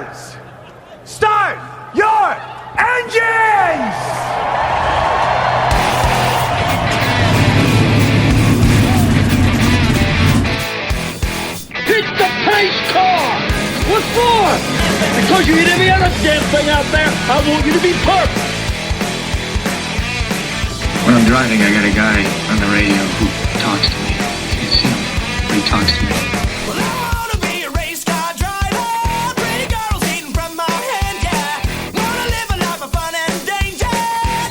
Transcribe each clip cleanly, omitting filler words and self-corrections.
Drivers, start your engines! Hit the pace car! What for? Because you hit every other damn thing out there, I want you to be perfect! When I'm driving, I got a guy on the radio who talks to me. You see him, but he talks to me. Well, I wanna be a race car driver. Pretty girls eating from my hand, yeah. Wanna live a life of fun and danger.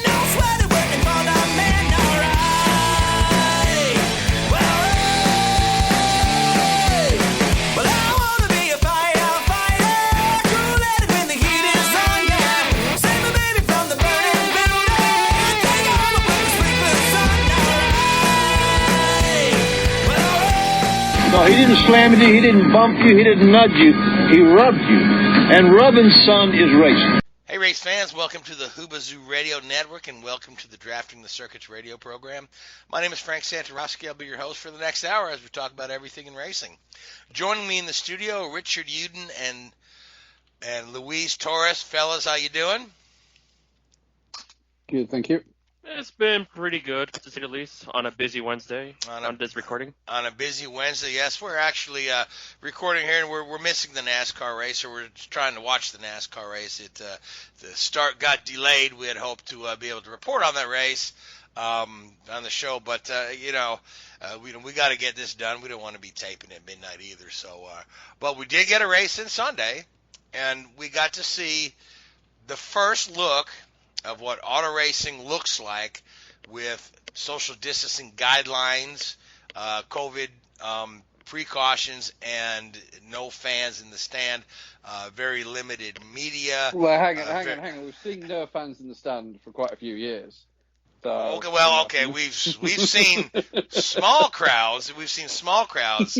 No sweating working for the man, alright. Well, I wanna be a firefighter. Cool-headed when the heat is on, yeah. Save my baby from the burning building. Take her home and put the sprinklers on, alright. No, he didn't slam you, he didn't bump you, he didn't nudge you, he rubbed you. And rubbing, son, is racing. Hey, race fans, welcome to the Hoobazoo Radio Network and welcome to the Drafting the Circuits radio program. My name is Frank Santoroski. I'll be your host for the next hour as we talk about everything in racing. Joining me in the studio, Richard Youden and Luis Torres. Fellas, how you doing? Good, thank you. It's been pretty good, to say the least, on a busy Wednesday on this recording. On a busy Wednesday, yes. We're actually recording here, and we're missing the NASCAR race, or we're trying to watch the NASCAR race. The start got delayed. We had hoped to be able to report on that race on the show, but, we got to get this done. We don't want to be taping at midnight either. So, but we did get a race in Sunday, and we got to see the first look of what auto racing looks like with social distancing guidelines, COVID precautions, and no fans in the stand, very limited media. Well, hang on. We've seen no fans in the stand for quite a few years. So, Okay. We've seen small crowds. We've seen small crowds.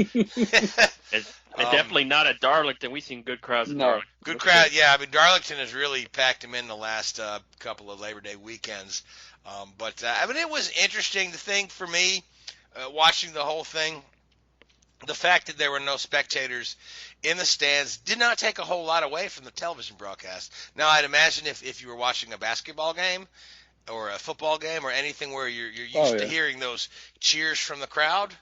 And definitely not at Darlington. We've seen good crowds at Darlington. Good crowd, yeah. I mean, Darlington has really packed them in the last couple of Labor Day weekends. But it was interesting. The thing for me, watching the whole thing, the fact that there were no spectators in the stands did not take a whole lot away from the television broadcast. Now, I'd imagine if you were watching a basketball game or a football game or anything where you're used to hearing those cheers from the crowd,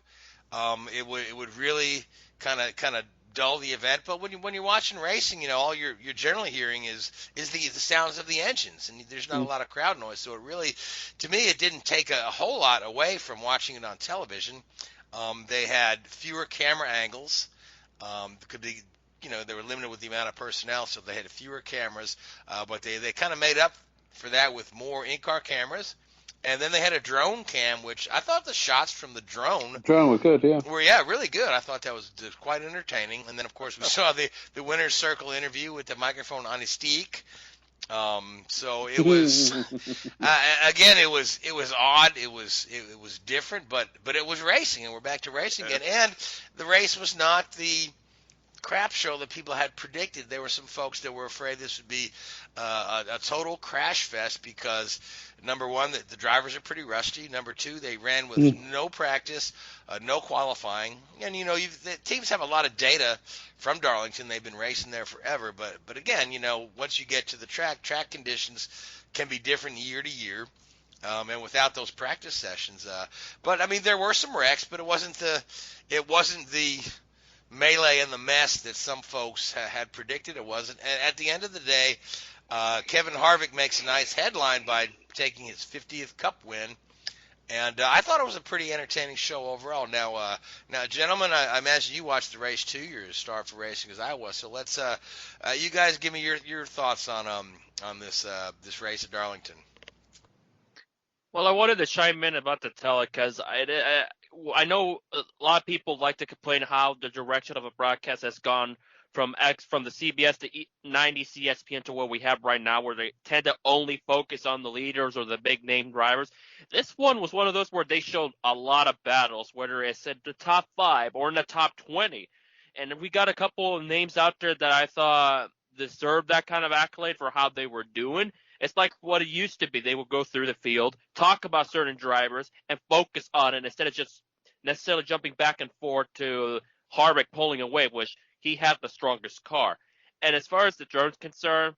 it would really kind of dull the event. But when you're watching racing, all you're generally hearing is the sounds of the engines, and there's not a lot of crowd noise. So it really, to me, it didn't take a whole lot away from watching it on television. They had fewer camera angles. Could be, they were limited with the amount of personnel, so they had fewer cameras. But they kind of made up for that with more in-car cameras. And then they had a drone cam, which I thought the shots from the drone were good, yeah. Were really good. I thought that was quite entertaining. And then, of course, we saw the winner's circle interview with the microphone on his stick. So it was again, it was odd. It was different, but it was racing, and we're back to racing again. And the race was not the crap show that people had predicted. There were some folks that were afraid this would be a total crash fest because, number one, the drivers are pretty rusty. Number two, they ran with no practice, no qualifying. And, the teams have a lot of data from Darlington. They've been racing there forever. But again, once you get to the track conditions can be different year to year. And without those practice sessions. But, I mean, there were some wrecks, but it wasn't the melee and the mess that some folks had predicted. It wasn't. And at the end of the day, Kevin Harvick makes a nice headline by taking his 50th Cup win, and I thought it was a pretty entertaining show overall. Now, gentlemen, I imagine you watched the race too. You're a star for racing as I was. So let's you guys give me your thoughts on this race at Darlington. Well, I wanted to chime in about the telecast. I know a lot of people like to complain how the direction of a broadcast has gone from the CBS to 90 CSPN to what we have right now, where they tend to only focus on the leaders or the big name drivers. This one was one of those where they showed a lot of battles, whether it's at the top 5 or in the top 20. And we got a couple of names out there that I thought deserved that kind of accolade for how they were doing. It's like what it used to be. They would go through the field, talk about certain drivers, and focus on it instead of just necessarily jumping back and forth to Harvick pulling away, which he had the strongest car. And as far as the drone's concerned,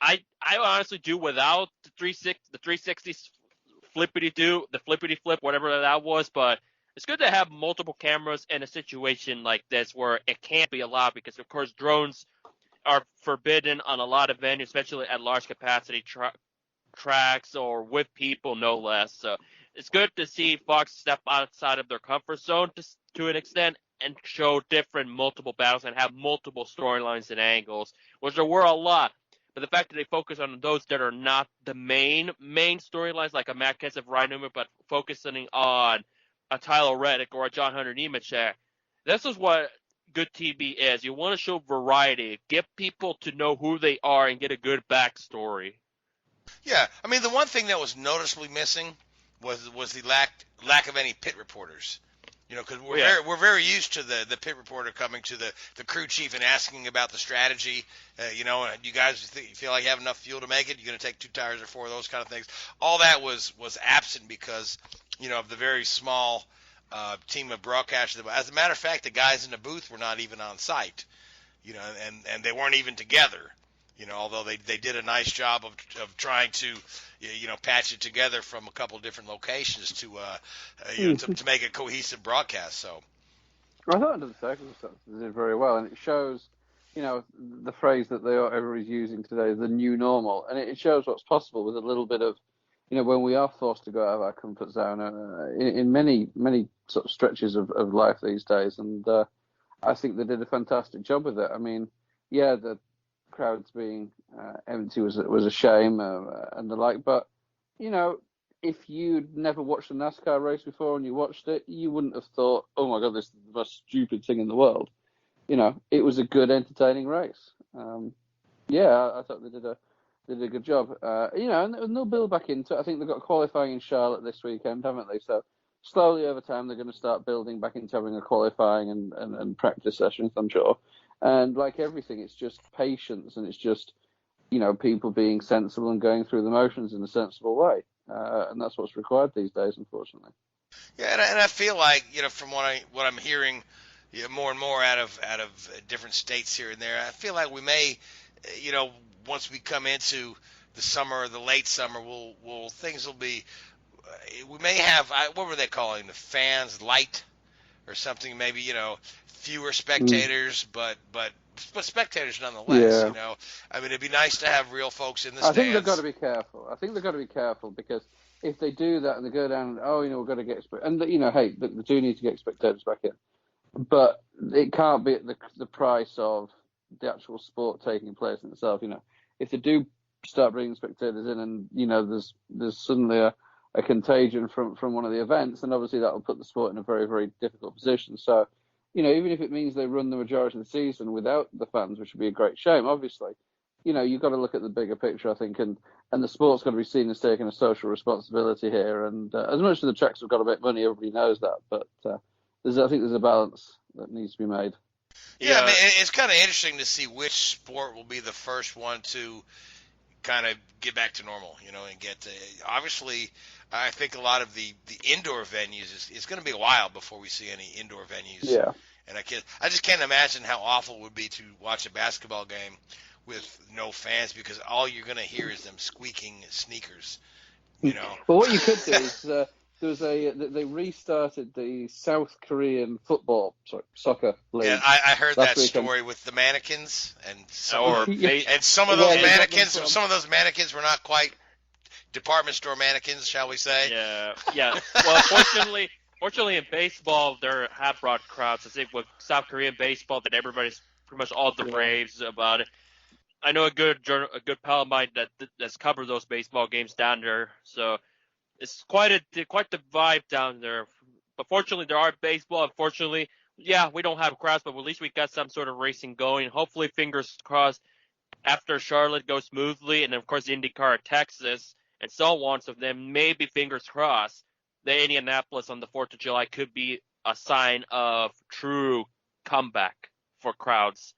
I honestly do without the 360 flippity-do, the flippity-flip, whatever that was, but it's good to have multiple cameras in a situation like this where it can't be allowed because, of course, drones are forbidden on a lot of venues, especially at large capacity tracks or with people, no less. So it's good to see Fox step outside of their comfort zone to an extent and show different multiple battles and have multiple storylines and angles, which there were a lot. But the fact that they focus on those that are not the main storylines, like a Matt Kenseth, Ryan Newman, but focusing on a Tyler Reddick or a John Hunter Nemechek, this is what good TV is. You want to show variety, get people to know who they are, and get a good backstory. Yeah, I mean, the one thing that was noticeably missing was the lack of any pit reporters. You know, because we're very used to the pit reporter coming to the crew chief and asking about the strategy. You know, you guys feel like you have enough fuel to make it? You're going to take 2 tires or 4, those kind of things. All that was absent because, you know, of the very small team of broadcasters. As a matter of fact, the guys in the booth were not even on site. You know, and they weren't even together. You know, although they did a nice job of trying to, you know, patch it together from a couple of different locations to, you know, to make a cohesive broadcast. So I thought under the circumstances they did very well, and it shows, you know, the phrase that everybody's using today, the new normal, and it shows what's possible with a little bit of, you know, when we are forced to go out of our comfort zone in many sort of stretches of life these days, and I think they did a fantastic job with it. I mean, yeah, the crowds being empty was a shame and the like, but you know, if you'd never watched a NASCAR race before and you watched it, you wouldn't have thought, oh my god, this is the most stupid thing in the world. You know, it was a good, entertaining race. Yeah, I thought they did a good job. You know, and they'll build back into it. I think they've got qualifying in Charlotte this weekend, haven't they? So slowly over time they're going to start building back into having a qualifying and practice sessions, I'm sure. And like everything, it's just patience, and it's just, you know, people being sensible and going through the motions in a sensible way. And that's what's required these days, unfortunately. yeah, and I feel like, you know, from what I'm hearing, you know, more and more out of different states here and there, I feel like we may, you know, once we come into the summer or the late summer, things will be. We may have, what were they calling the fans light or something? Maybe, you know, fewer spectators, but spectators nonetheless. Yeah. You know, I mean, it'd be nice to have real folks in the stands. I think they've got to be careful. Because if they do that and they go down, you know, we've got to get and you know, hey, they do need to get spectators back in, but it can't be at the price of the actual sport taking place in itself. You know, if they do start bringing spectators in, and you know, there's suddenly a contagion from one of the events, and obviously that will put the sport in a very, very difficult position. So, you know, even if it means they run the majority of the season without the fans, which would be a great shame, obviously, you know, you've got to look at the bigger picture, I think, and the sport's got to be seen as taking a social responsibility here. And as much as the tracks have got to make money, everybody knows that, but I think there's a balance that needs to be made. Yeah, I mean, it's kind of interesting to see which sport will be the first one to kind of get back to normal, you know, and get to, obviously, I think a lot of the indoor venues it's going to be a while before we see any indoor venues. Yeah. And I just can't imagine how awful it would be to watch a basketball game with no fans, because all you're going to hear is them squeaking sneakers, you know. Well, what you could do is they restarted the South Korean soccer league. Yeah, I heard that weekend. story with the mannequins, and some of those mannequins were not quite department store mannequins, shall we say? Yeah. Well, fortunately in baseball, they have brought crowds. I think with South Korean baseball, that everybody's pretty much all the raves about it. I know a good pal of mine that's covered those baseball games down there, so it's quite the vibe down there. But fortunately, there are baseball. Unfortunately, yeah, we don't have crowds, but at least we got some sort of racing going. Hopefully, fingers crossed, after Charlotte goes smoothly, and of course Indycar at Texas, and so on. So then maybe, fingers crossed, the Indianapolis on the 4th of July could be a sign of true comeback for crowds.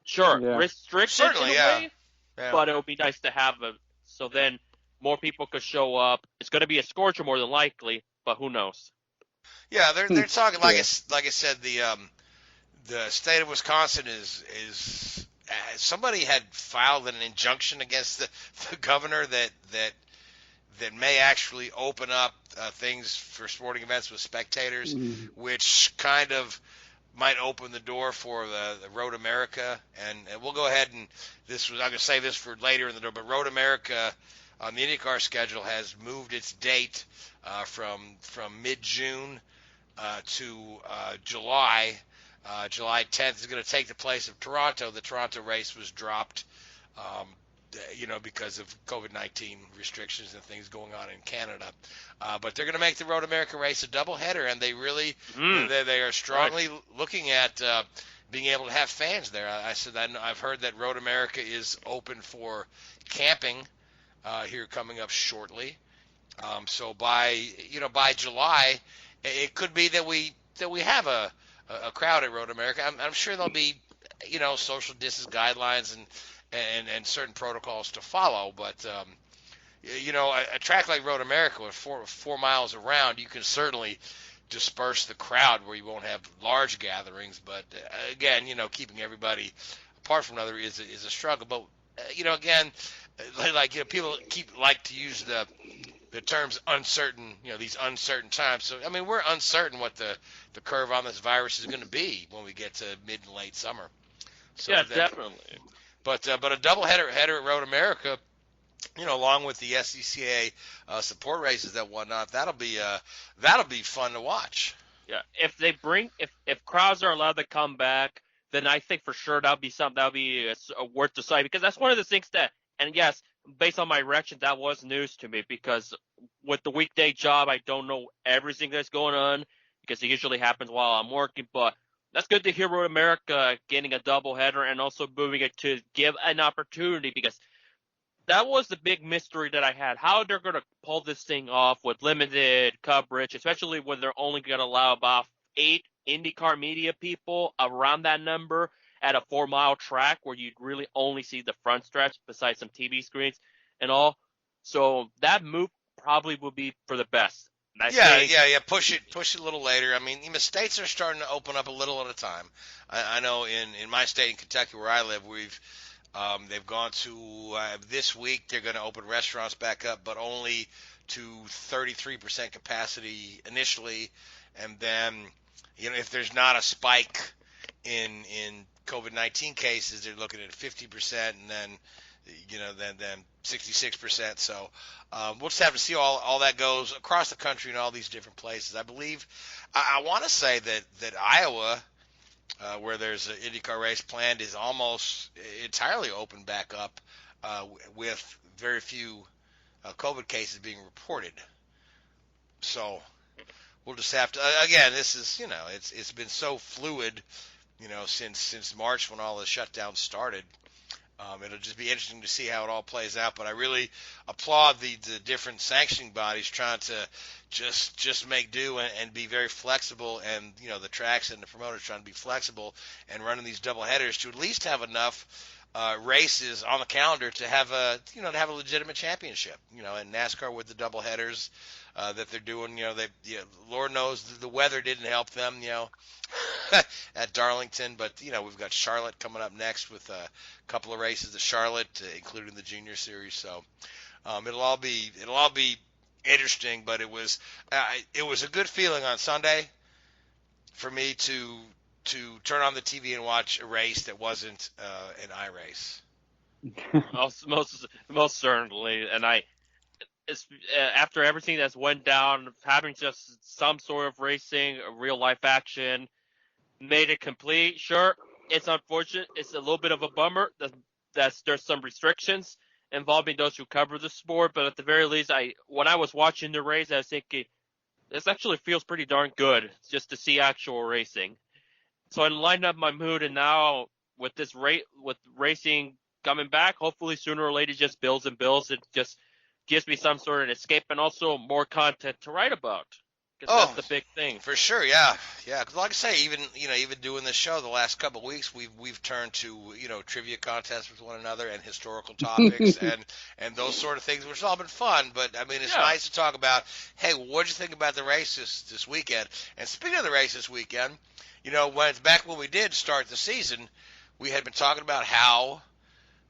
Sure, restricted in a way, but it would be nice to have it. So then more people could show up. It's going to be a scorcher more than likely, but who knows? Yeah, they're talking, like I said, the state of Wisconsin is somebody had filed an injunction against the governor that may actually open up things for sporting events with spectators, which kind of might open the door for the Road America. And we'll go ahead and I'm going to save this for later in the door, but Road America on the IndyCar schedule has moved its date from mid-June to July. July 10th is going to take the place of Toronto. The Toronto race was dropped, because of COVID-19 restrictions and things going on in Canada. But they're going to make the Road America race a doubleheader, and they really they are strongly looking at being able to have fans there. I've heard that Road America is open for camping here coming up shortly. So by July, it could be that we have a crowd at Road America. I'm sure there'll be social distance guidelines and certain protocols to follow, but a track like Road America with 4 miles around, you can certainly disperse the crowd where you won't have large gatherings. But again, keeping everybody apart from another is a struggle. But again, people like to use the terms uncertain, these uncertain times. So I mean, we're uncertain what the curve on this virus is going to be when we get to mid and late summer. So definitely. But a double header at Road America, along with the SCCA support races and whatnot, that'll be fun to watch. Yeah, if crowds are allowed to come back, then I think for sure that'll be worth deciding, because that's one of the things that, and yes, based on my reaction, that was news to me, because with the weekday job, I don't know everything that's going on, because it usually happens while I'm working, but that's good to hear Road America getting a doubleheader and also moving it to give an opportunity, because that was the big mystery that I had. How they're going to pull this thing off with limited coverage, especially when they're only going to allow about 8 IndyCar media people around that number at a 4-mile track where you'd really only see the front stretch besides some TV screens and all. So that move probably would be for the best. Yeah. Push it a little later. I mean, states are starting to open up a little at a time. I know in my state in Kentucky where I live, they've gone to this week they're going to open restaurants back up, but only to 33% capacity initially, and then if there's not a spike in COVID-19 cases, they're looking at 50%, and then then 66%. So we'll just have to see all that goes across the country in all these different places. I believe I want to say that Iowa, where there's an IndyCar race planned, is almost entirely open back up with very few COVID cases being reported. So we'll just have to, again, this is, it's been so fluid, since March when all the shutdowns started. It'll just be interesting to see how it all plays out. But I really applaud the different sanctioning bodies trying to just make do and be very flexible, and the tracks and the promoters trying to be flexible and running these double headers to at least have enough races on the calendar to have a legitimate championship. And NASCAR with the double headers that they're doing, Lord knows the weather didn't help them, at Darlington, but we've got Charlotte coming up next with a couple of races at Charlotte, including the Junior Series. So it'll all be interesting, but it was a good feeling on Sunday for me to turn on the TV and watch a race that wasn't an iRace. most certainly, and it's after everything that's went down, having just some sort of racing, real life action, made it complete. Sure, it's unfortunate. It's a little bit of a bummer that there's some restrictions involving those who cover the sport, but at the very least, when I was watching the race, I was thinking, this actually feels pretty darn good just to see actual racing. So I lined up my mood, and now with this with racing coming back, hopefully sooner or later just builds and builds. It just gives me some sort of escape and also more content to write about. Because that's the big thing. For sure, yeah. Because like I say, even doing this show the last couple of weeks, we've turned to trivia contests with one another and historical topics and those sort of things, which has all been fun. But I mean, it's nice to talk about. Hey, what'd you think about the race this weekend? And speaking of the race this weekend, when we did start the season, we had been talking about how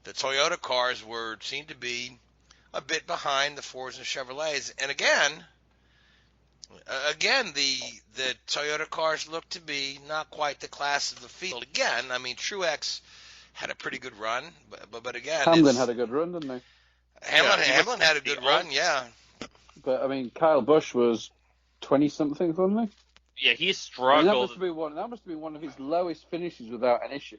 the Toyota cars seemed to be a bit behind the Fords and Chevrolets, and again, the Toyota cars look to be not quite the class of the field. Again, I mean, Truex had a pretty good run, but again, Hamlin had a good run, didn't he? Hamlin had a good run, yeah. But I mean, Kyle Busch was 20-something, wasn't he? Yeah, he I mean, struggled. that must have been one of his lowest finishes without an issue.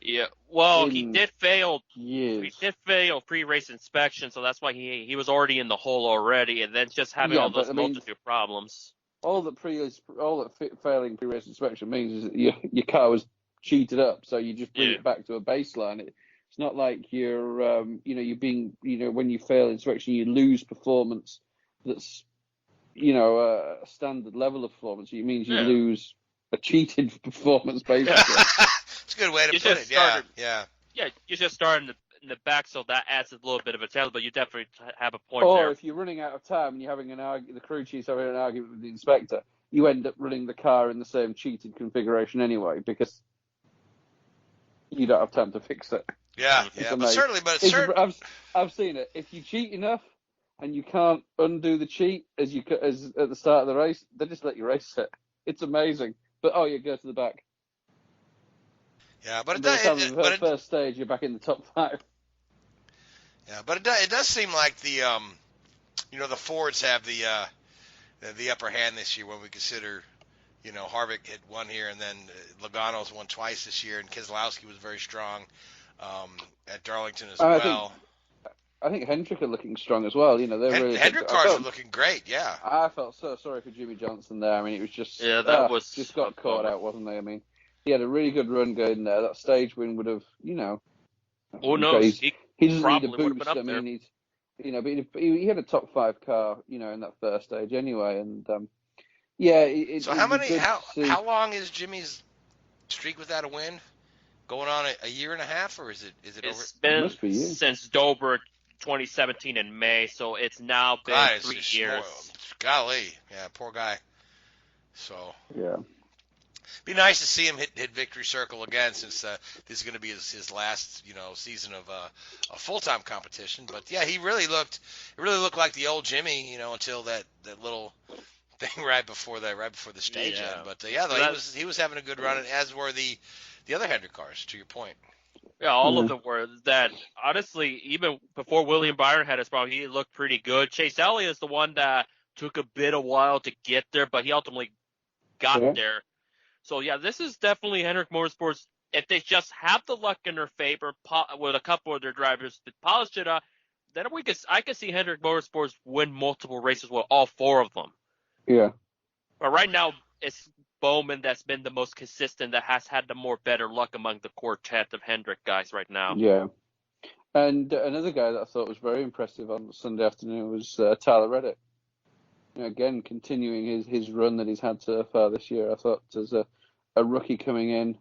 Yeah, well, In he did fail. years. He did fail pre-race inspection, so that's why he was already in the hole already, and then just having Yeah, all those but, I mean, multitude problems. All that failing pre-race inspection means is that your car was cheated up, so you just bring Yeah. it back to a baseline. It's not like you're when you fail inspection, you lose performance that's a standard level of performance. It means you Yeah. lose a cheated performance, basically. It's a good way to You put just it. started- Yeah. Yeah, you just start in the back, so that adds a little bit of a challenge, but you definitely have a point Or there. if you're running out of time and you're having the crew chief's having an argument with the inspector, you end up running the car in the same cheated configuration anyway, because you don't have time to fix it. Yeah, It's but amazing. certainly, I've seen it. If you cheat enough and you can't undo the cheat as at the start of the race, they just let you race it. It's amazing. But you go to the back. yeah, but And by the time of the first stage, you're back in the top 5. Yeah, but it does seem like the Fords have the upper hand this year when we consider, Harvick had won here, and then Logano's won twice this year, and Keselowski was very strong at Darlington as well. I think Hendrick are looking strong as well. Hendrick cars are looking great. Yeah. I felt so sorry for Jimmy Johnson there. I mean, it was just was just got caught out, wasn't he? I mean, he had a really good run going there. That stage win would have, Who knows? He doesn't probably need a would have boost. been up I mean, there. but he had a top 5 car, in that first stage anyway. And So how long is Jimmy's streak without a win? Going on a year and a half, or is it over? It's been Must be, yeah. since Dover 2017 in May, so it's now been God, it's 3 just years. Golly, yeah, poor guy. So Yeah. be nice to see him hit victory circle again, since this is going to be his last season of a full-time competition. But yeah, it really looked like the old Jimmy, until that little thing right before the stage Yeah. end. But he was having a good run, as were the other Hendrick cars. To your point. Yeah, all of them were. That honestly, even before William Byron had his problem, he looked pretty good. Chase Elliott is the one that took a bit of while to get there, but he ultimately got there. So yeah, this is definitely Hendrick Motorsports. If they just have the luck in their favor with a couple of their drivers to polish it up, then I could see Hendrick Motorsports win multiple races with all 4 of them. Yeah. But right now, it's Bowman that's been the most consistent, that has had the more better luck among the quartet of Hendrick guys right now. Yeah. And another guy that I thought was very impressive on Sunday afternoon was Tyler Reddick. Again, continuing his run that he's had so far this year. I thought as a rookie coming in,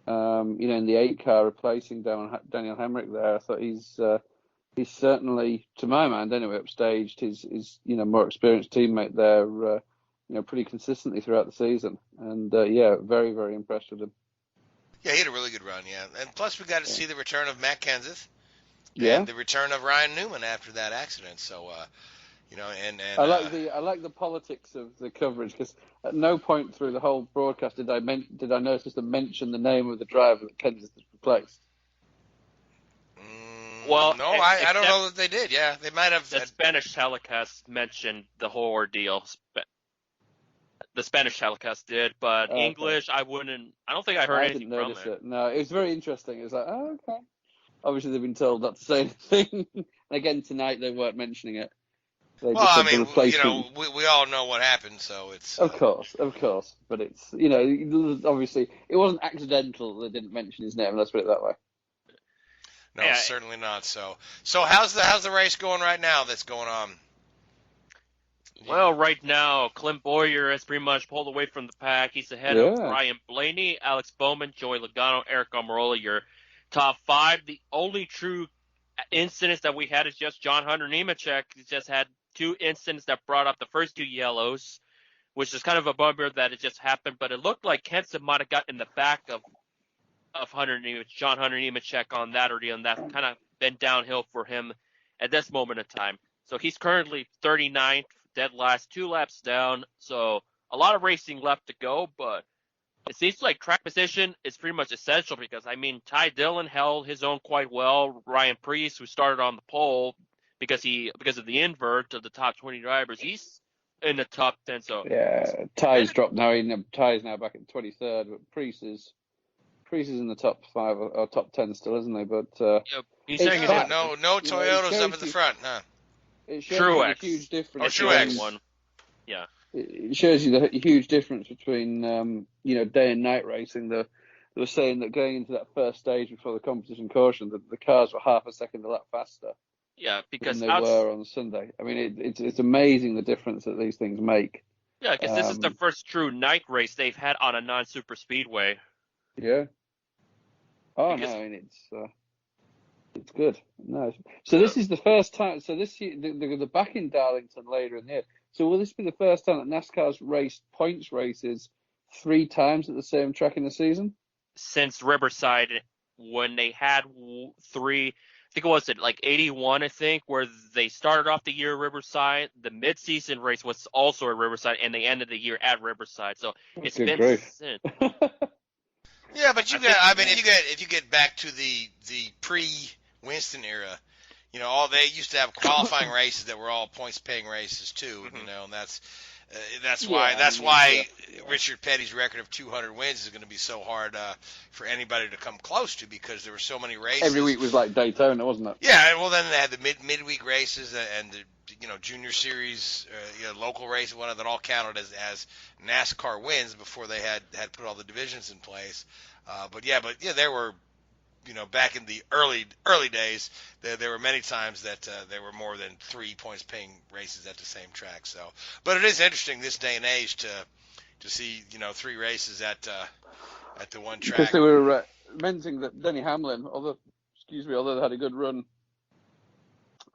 in the 8 car replacing Daniel Hemrick there, I thought he's certainly, to my mind anyway, upstaged his more experienced teammate there, pretty consistently throughout the season. And very, very impressed with him. Yeah, he had a really good run, yeah. And plus we got to see the return of Matt Kenseth. Yeah. And the return of Ryan Newman after that accident. So, and I like the politics of the coverage, because at no point through the whole broadcast did I notice to mention the name of the driver that Kenseth has replaced. Well, no, I don't know that they did. Yeah, they might have. The Spanish telecast mentioned the whole ordeal. The Spanish telecast did, but English, I don't think I heard anything from it. It. No, it was very interesting. It was like, oh, okay. Obviously, they've been told not to say anything. And again, tonight they weren't mentioning it. We all know what happened, so it's... Of course. But it's, obviously, it wasn't accidental that they didn't mention his name, let's put it that way. No, certainly not. So how's the race going right now that's going on? Well, right now, Clint Boyer has pretty much pulled away from the pack. He's ahead of Ryan Blaney, Alex Bowman, Joey Logano, Eric Almirola, your top 5. The only true incidents that we had is just John Hunter Nemechek. He just had 2 incidents that brought up the first 2 yellows, which is kind of a bummer that it just happened. But it looked like Kenson might have got in the back of John Hunter Nemechek on that already, and that's kind of been downhill for him at this moment in time. So he's currently 39th, dead last, 2 laps down. So a lot of racing left to go, but it seems like track position is pretty much essential because, I mean, Ty Dillon held his own quite well. Ryan Preece, who started on the pole because of the invert of the top 20 drivers, he's in the top 10. So Yeah, Ty's dropped now. Ty's now back at 23rd, but Preece is in the top 5 or top 10 still, isn't he? But he's it's saying fast. No Toyotas up at the front, huh? It shows you the Truex. huge difference. Truex. one. Yeah. It shows you the huge difference between day and night racing. They were saying that going into that first stage before the competition caution, that the cars were half a second a lap faster Yeah, because than they were on Sunday. I mean, it's amazing the difference that these things make. Yeah, because this is the first true night race they've had on a non-super speedway. Yeah. Oh Because- no, I mean it's good. No, so this is the first time. So this year, they're back in Darlington later in the year. So will this be the first time that NASCAR's raced points races 3 times at the same track in the season? Since Riverside, when they had 3, I think it was like 81, I think, where they started off the year at Riverside. The mid-season race was also at Riverside, and they ended the year at Riverside. So it's Good been grief. since. Yeah, but if you get back to the pre-Winston era, they used to have qualifying races that were all points-paying races too, and that's why Richard Petty's record of 200 wins is going to be so hard for anybody to come close to, because there were so many races. Every week was like Daytona, wasn't it? Yeah, well then they had the midweek races and the junior series, local races, that all counted as NASCAR wins before they had put all the divisions in place. But there were, back in the early days, there were many times that there were more than 3 points paying races at the same track. So, but it is interesting this day and age to see 3 races at the one track. Because they were mentioning that Denny Hamlin, although they had a good run,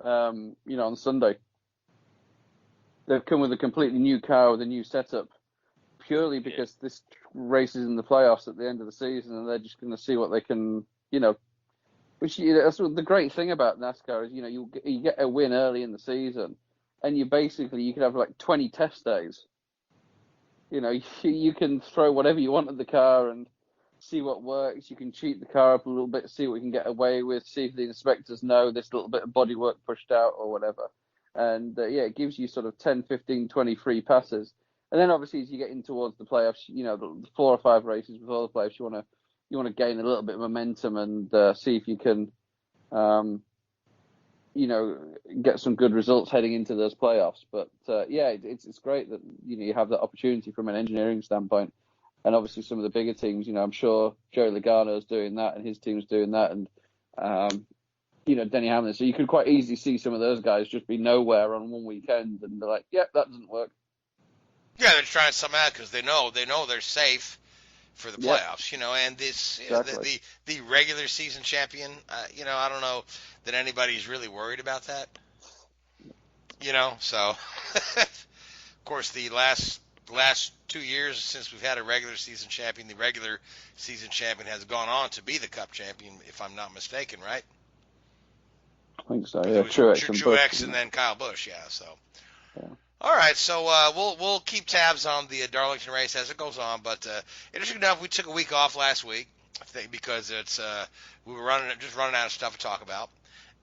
on Sunday, they've come with a completely new car with a new setup, purely because this race is in the playoffs at the end of the season, and they're just going to see what they can, which that's the great thing about NASCAR is, you get a win early in the season, and you could have like 20 test days. You can throw whatever you want at the car and see what works. You can cheat the car up a little bit, see what we can get away with, see if the inspectors know this little bit of bodywork pushed out or whatever. And it gives you sort of 10, 15, 20 free passes. And then obviously as you get in towards the playoffs, the 4 or 5 races before the playoffs, you want to gain a little bit of momentum and see if you can, get some good results heading into those playoffs. But it's great that you have that opportunity from an engineering standpoint. And obviously some of the bigger teams, I'm sure Joey Logano's doing that and his team's doing that, and Denny Hamlin. So you could quite easily see some of those guys just be nowhere on one weekend, and they're like, that doesn't work. Yeah, they're trying something out because they know they're safe for the playoffs, and this Exactly. the regular season champion. I don't know that anybody's really worried about that. So of course the last 2 years since we've had a regular season champion, the regular season champion has gone on to be the Cup champion, if I'm not mistaken, right? I think so. Yeah, Truex and then Kyle Busch. Yeah, so. Yeah. All right, so we'll keep tabs on the Darlington race as it goes on. But interesting enough, we took a week off last week, I think, because it's we were running out of stuff to talk about,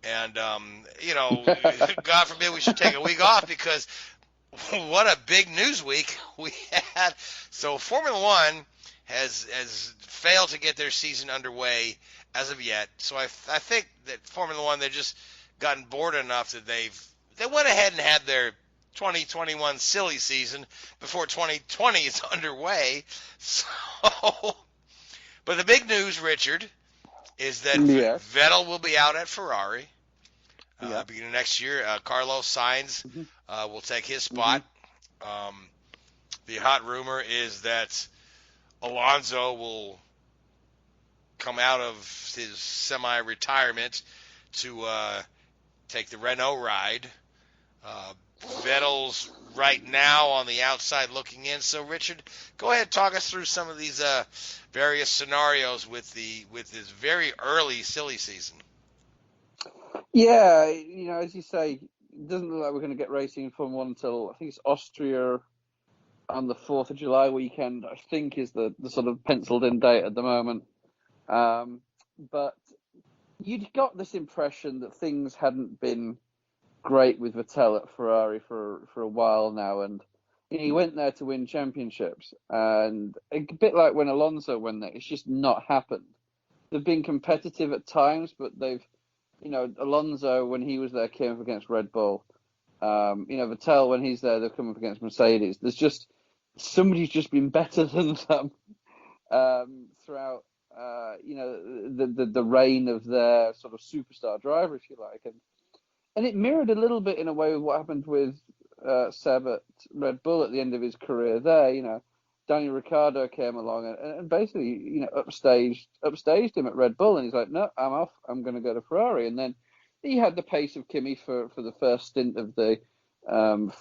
and God forbid we should take a week off, because what a big news week we had. So Formula One has failed to get their season underway as of yet. So I think that Formula One, they've just gotten bored enough that they went ahead and had their 2021 silly season before 2020 is underway. So, but the big news, Richard, is that Vettel will be out at Ferrari beginning of next year. Carlos Sainz will take his spot. The hot rumor is that Alonso will come out of his semi-retirement to take the Renault ride. Vettel's right now on the outside looking in. So, Richard, go ahead, talk us through some of these various scenarios with this very early silly season. Yeah, as you say, it doesn't look like we're going to get racing in Formula 1 until, I think it's Austria on the 4th of July weekend, I think is the sort of penciled in date at the moment. But you'd got this impression that things hadn't been great with Vettel at Ferrari for a while now, and he went there to win championships, and a bit like when Alonso went there, it's just not happened. They've been competitive at times, but they've, Alonso when he was there came up against Red Bull. Vettel when he's there, they've come up against Mercedes. There's just somebody's just been better than them throughout. The reign of their sort of superstar driver, if you like, and it mirrored a little bit in a way with what happened with Seb at Red Bull at the end of his career there. Daniel Ricciardo came along and basically, upstaged him at Red Bull, and he's like, no, I'm off. I'm going to go to Ferrari. And then he had the pace of Kimi for the first stint of the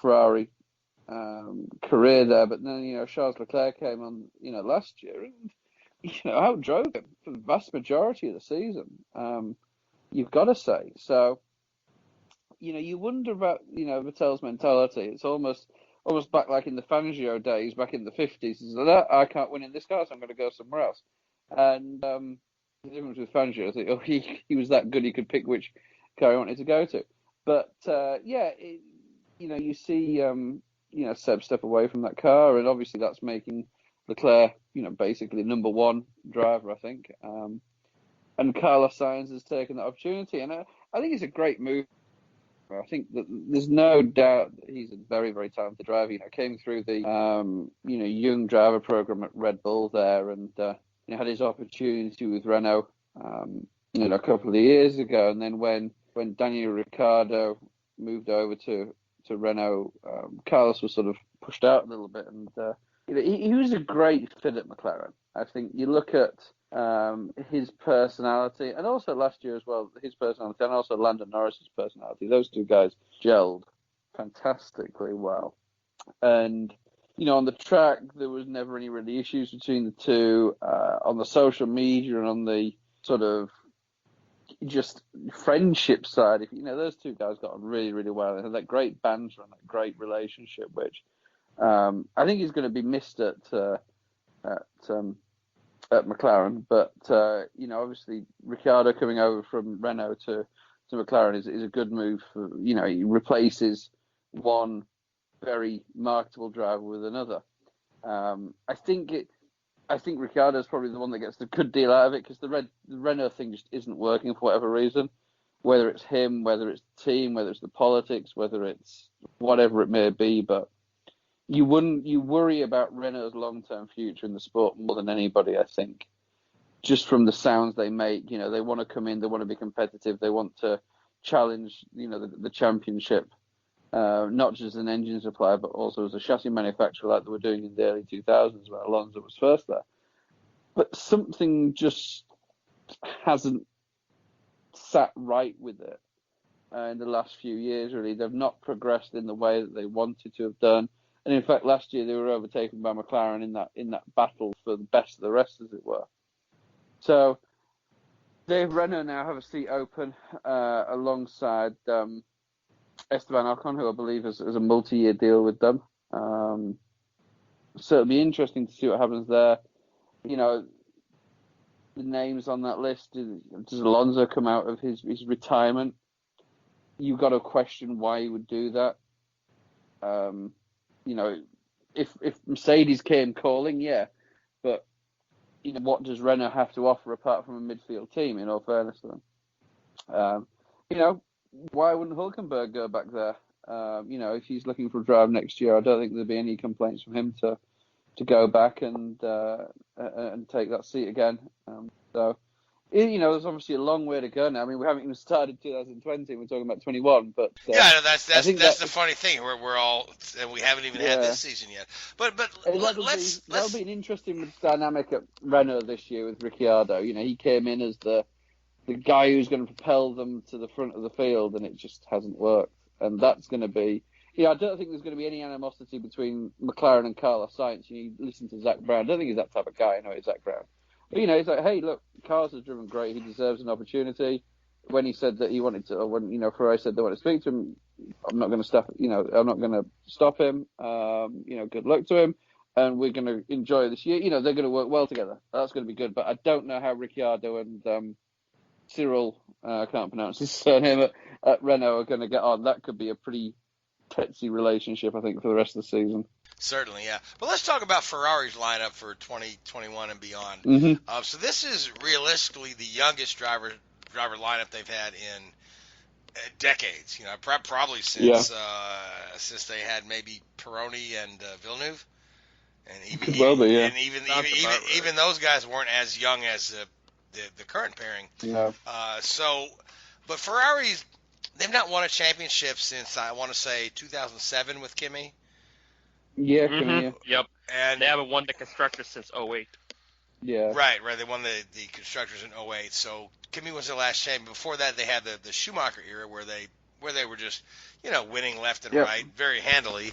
Ferrari career there, but then Charles Leclerc came on last year and outdrove him for the vast majority of the season. You've got to say so. You wonder about Vettel's mentality. It's almost back like in the Fangio days, back in the 50s. He's like, I can't win in this car, so I'm going to go somewhere else. And the difference with Fangio is that he was that good, he could pick which car he wanted to go to. But you see Seb step away from that car, and obviously that's making Leclerc basically number one driver, I think. And Carlos Sainz has taken that opportunity, and I think it's a great move. I think that there's no doubt that he's a very, very talented driver. Came through the young driver program at Red Bull there, and had his opportunity with Renault a couple of years ago. And then when Daniel Ricciardo moved over to Renault, Carlos was sort of pushed out a little bit, and he was a great fit at McLaren. I think you look at his personality, and also last year as well, his personality, and also Lando Norris's personality. Those two guys gelled fantastically well. And, on the track, there was never any really issues between the two. On the social media and on the sort of just friendship side, those two guys got on really, really well. They had that great banter and that great relationship, which I think is going to be missed at McLaren, but obviously Ricciardo coming over from Renault to McLaren is a good move. He replaces one very marketable driver with another. I think Ricciardo is probably the one that gets the good deal out of it, because the Renault thing just isn't working for whatever reason. Whether it's him, whether it's the team, whether it's the politics, whether it's whatever it may be, but you worry about Renault's long-term future in the sport more than anybody, I think. Just from the sounds they make, they want to come in, they want to be competitive, they want to challenge, the championship, not just as an engine supplier, but also as a chassis manufacturer, like they were doing in the early 2000s when Alonso was first there. But something just hasn't sat right with it in the last few years, really. They've not progressed in the way that they wanted to have done. And in fact, last year they were overtaken by McLaren in that battle for the best of the rest, as it were. So Renault now have a seat open alongside Esteban Ocon, who I believe has a multi-year deal with them. So it'll be interesting to see what happens there. The names on that list. Does Alonso come out of his retirement? You've got to question why he would do that. If Mercedes came calling, yeah, but what does Renault have to offer apart from a midfield team? In all fairness to them, why wouldn't Hülkenberg go back there? If he's looking for a drive next year, I don't think there'd be any complaints from him to go back and take that seat again. There's obviously a long way to go now. I mean, we haven't even started 2020. We're talking about 21. But that's the funny thing. We're all, and we haven't even had this season yet. But that'll be an interesting dynamic at Renault this year with Ricciardo. He came in as the guy who's going to propel them to the front of the field, and it just hasn't worked. And that's going to be, Yeah, I don't think there's going to be any animosity between McLaren and Carlos Sainz. You listen to Zach Brown. I don't think he's that type of guy. I know he's Zach Brown. But, he's like, hey, look, Carlos has driven great. He deserves an opportunity. When he said that he wanted to, or when, Ferrari said they want to speak to him, I'm not going to stop, I'm not going to stop him. Good luck to him. And we're going to enjoy this year. They're going to work well together. That's going to be good. But I don't know how Ricciardo and Cyril, I can't pronounce his surname, at Renault are going to get on. That could be a pretty tetzy relationship, I think, for the rest of the season. Certainly, yeah. But let's talk about Ferrari's lineup for 2021 and beyond. Mm-hmm. So this is realistically the youngest driver lineup they've had in decades. Probably since they had maybe Pironi and Villeneuve, and even those guys weren't as young as the current pairing. Yeah. But Ferrari's, they've not won a championship since, I want to say, 2007 with Kimi. Yeah, Mm-hmm. Yep. And they haven't won the constructors since 2008. Yeah. Right. They won the constructors in 2008. So Kimi was their last champion. Before that, they had the Schumacher era where they were just, winning left and right very handily.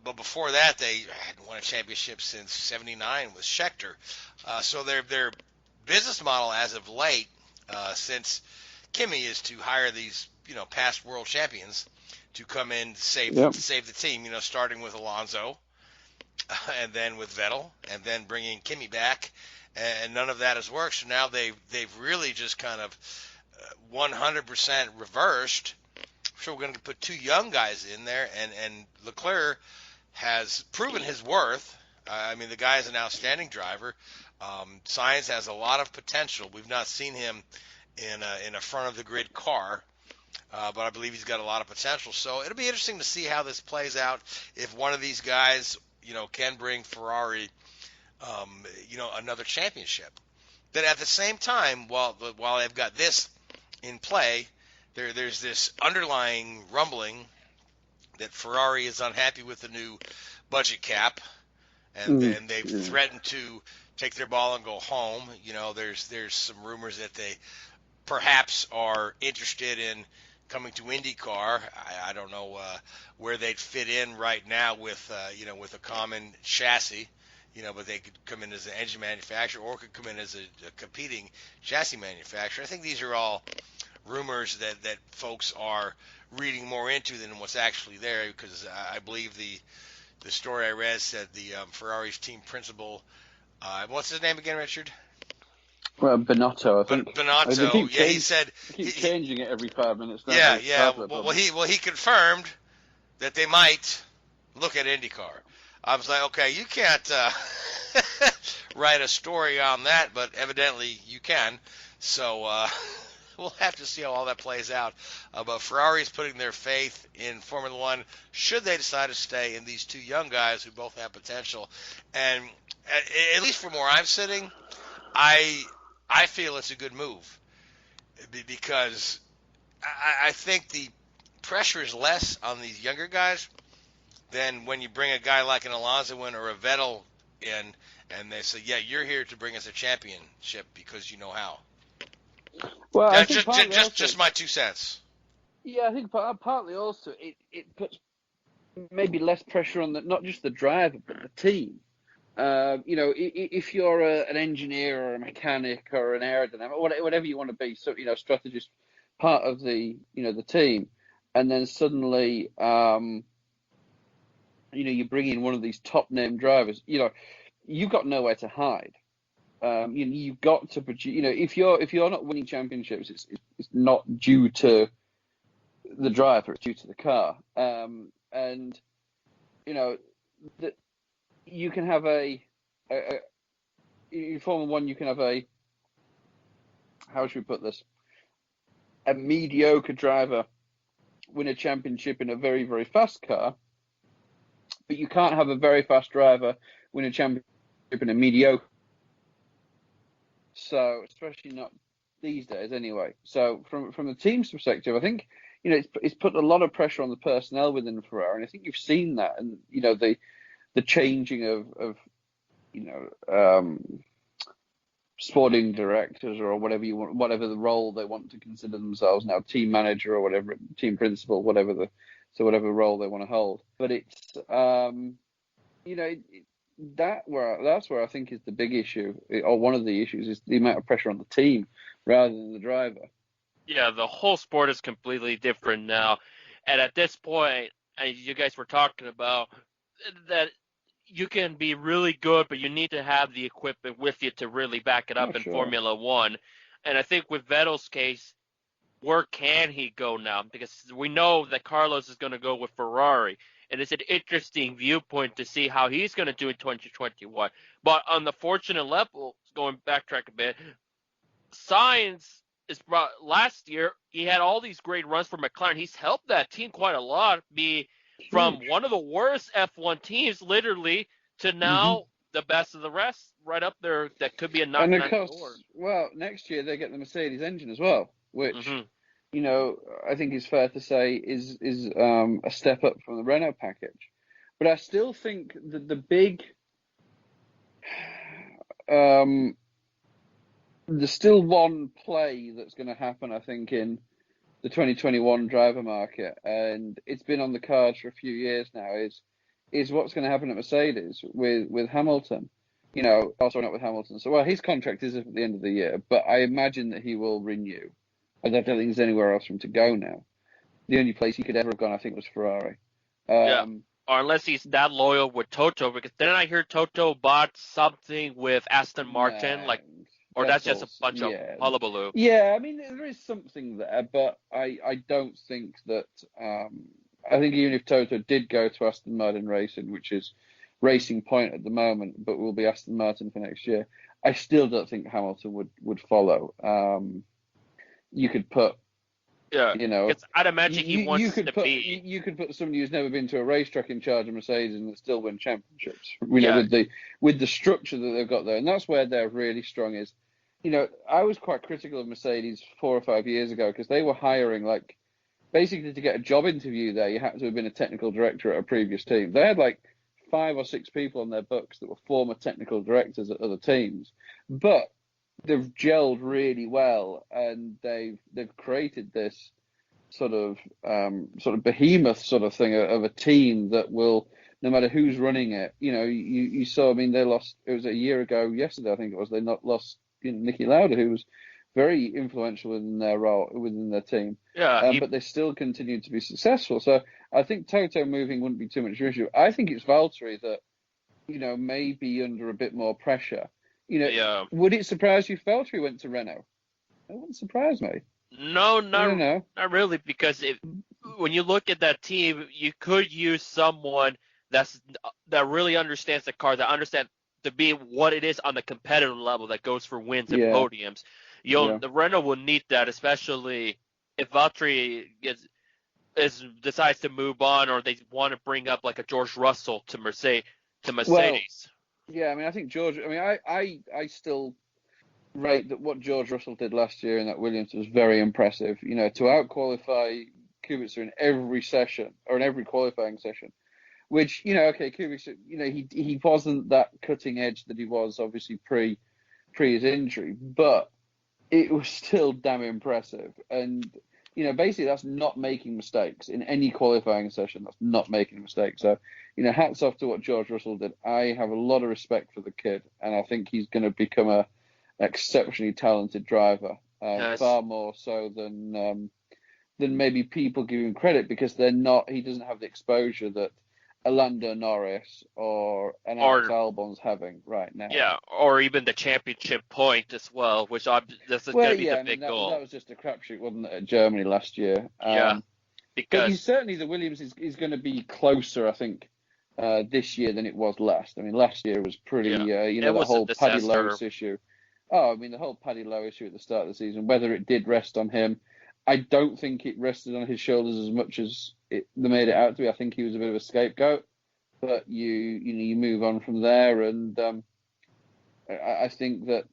But before that, they hadn't won a championship since '79 with Scheckter. So their business model as of late, since Kimi, is to hire these, past world champions to come in to save the team, starting with Alonso and then with Vettel and then bringing Kimi back, and none of that has worked. So now they've really just kind of 100% reversed. So we're going to put two young guys in there, and Leclerc has proven his worth. The guy is an outstanding driver. Sainz has a lot of potential. We've not seen him in a front of the grid car, but I believe he's got a lot of potential. So it'll be interesting to see how this plays out. If one of these guys, can bring Ferrari, another championship. Then at the same time, while they've got this in play, there's this underlying rumbling that Ferrari is unhappy with the new budget cap, and they've threatened to take their ball and go home. There's some rumors that they perhaps are interested in coming to IndyCar. I don't know where they'd fit in right now with a common chassis. But they could come in as an engine manufacturer or could come in as a competing chassis manufacturer. I think these are all rumors that folks are reading more into than what's actually there, because I believe the story I read said the Ferrari's team principal, what's his name again, Richard? Well, Bonotto, I think. Bonotto, he said he keeps changing it every 5 minutes. Yeah. Well, he confirmed that they might look at IndyCar. I was like, okay, you can't write a story on that, but evidently you can. So we'll have to see how all that plays out. But Ferrari's putting their faith in Formula One should they decide to stay in these two young guys who both have potential. And at least from where I'm sitting, I feel it's a good move, because I think the pressure is less on these younger guys than when you bring a guy like an Alonso in or a Vettel in, and they say, yeah, you're here to bring us a championship because you know how. Well, that's just my 2 cents. Yeah, I think partly also it puts maybe less pressure on not just the driver but the team. If you're an engineer or a mechanic or an aerodynamic, whatever you want to be, so strategist, part of the the team, and then suddenly you bring in one of these top name drivers, you've got nowhere to hide. You've got to produce. If you're not winning championships, it's not due to the driver; it's due to the car. And that you can have in Formula One, you can have how should we put this? A mediocre driver win a championship in a very, very fast car, but you can't have a very fast driver win a championship in a mediocre. So, especially not these days, anyway. So, from the team's perspective, I think it's put a lot of pressure on the personnel within Ferrari, and I think you've seen that, and the changing of sporting directors or whatever you want, whatever the role they want to consider themselves now, team manager or whatever, team principal, whatever the So whatever role they want to hold. But it's, that's where I think is the big issue, or one of the issues, is the amount of pressure on the team rather than the driver. Yeah, the whole sport is completely different now. And at this point, as you guys were talking about, that you can be really good, but you need to have the equipment with you to really back it up in Sure. Formula One. And I think with Vettel's case, where can he go now? Because we know that Carlos is going to go with Ferrari. And it's an interesting viewpoint to see how he's going to do in 2021. But on the fortunate level, going backtrack a bit, Sainz is brought last year. He had all these great runs for McLaren. He's helped that team quite a lot. Be from one of the worst F1 teams, literally, to now the best of the rest, right up there. That could be a knock. And of course, well, next year they get the Mercedes engine as well, which I think is fair to say is a step up from the Renault package. But I still think that the big there's still one play that's going to happen, I think, in the 2021 driver market, and it's been on the cards for a few years now, is what's going to happen at Mercedes with Hamilton. Also not with Hamilton. So, well, his contract is at the end of the year, but I imagine that he will renew. I don't think there's anywhere else for him to go now. The only place he could ever have gone, I think, was Ferrari. Or unless he's that loyal with Toto, because then I hear Toto bought something with Aston Martin, or that's just a bunch of hullabaloo. Yeah, I mean, there is something there, but I don't think that. I think even if Toto did go to Aston Martin Racing, which is Racing Point at the moment, but will be Aston Martin for next year, I still don't think Hamilton would follow. You could put, I'd imagine he wants to be. You could put somebody who's never been to a racetrack in charge of Mercedes and still win championships. With the structure that they've got there, and that's where they're really strong. Is, I was quite critical of Mercedes 4 or 5 years ago because they were hiring basically to get a job interview there, you had to have been a technical director at a previous team. They had 5 or 6 people on their books that were former technical directors at other teams, but they've gelled really well, and they've created this sort of behemoth sort of thing of a team that will, no matter who's running it, you saw. I mean, they lost. It was a year ago yesterday, I think it was. They not lost Niki Lauda, who was very influential within their role within their team. But they still continued to be successful. So I think Toto moving wouldn't be too much of an issue. I think it's Valtteri that may be under a bit more pressure. Would it surprise you if Valtteri went to Renault? It wouldn't surprise me. No, not really, because when you look at that team, you could use someone that really understands the car, that understands to be what it is on the competitive level, that goes for wins and podiums. The Renault will need that, especially if Valtteri decides to move on, or they want to bring up a George Russell to Mercedes. Well, yeah, I mean, I think George. I mean, I still rate that what George Russell did last year in that Williams was very impressive. To out-qualify Kubica in every session, or in every qualifying session, which Kubica, he wasn't that cutting edge that he was obviously pre his injury, but it was still damn impressive. And basically that's not making mistakes in any qualifying session. That's not making a mistake. So, hats off to what George Russell did. I have a lot of respect for the kid, and I think he's going to become an exceptionally talented driver, far more so than maybe people give him credit, because he doesn't have the exposure that a Lando Norris or an Alex Albon's having right now. Yeah, or even the championship point as well, which this is going to be the big goal. That was just a crapshoot, wasn't it, at Germany last year? Because certainly the Williams is going to be closer, I think, this year than it was last. I mean, last year was pretty, the whole Paddy Lowe issue. The whole Paddy Lowe issue at the start of the season, whether it did rest on him, I don't think it rested on his shoulders as much as they made it out to be. I think he was a bit of a scapegoat, but you move on from there, and I think that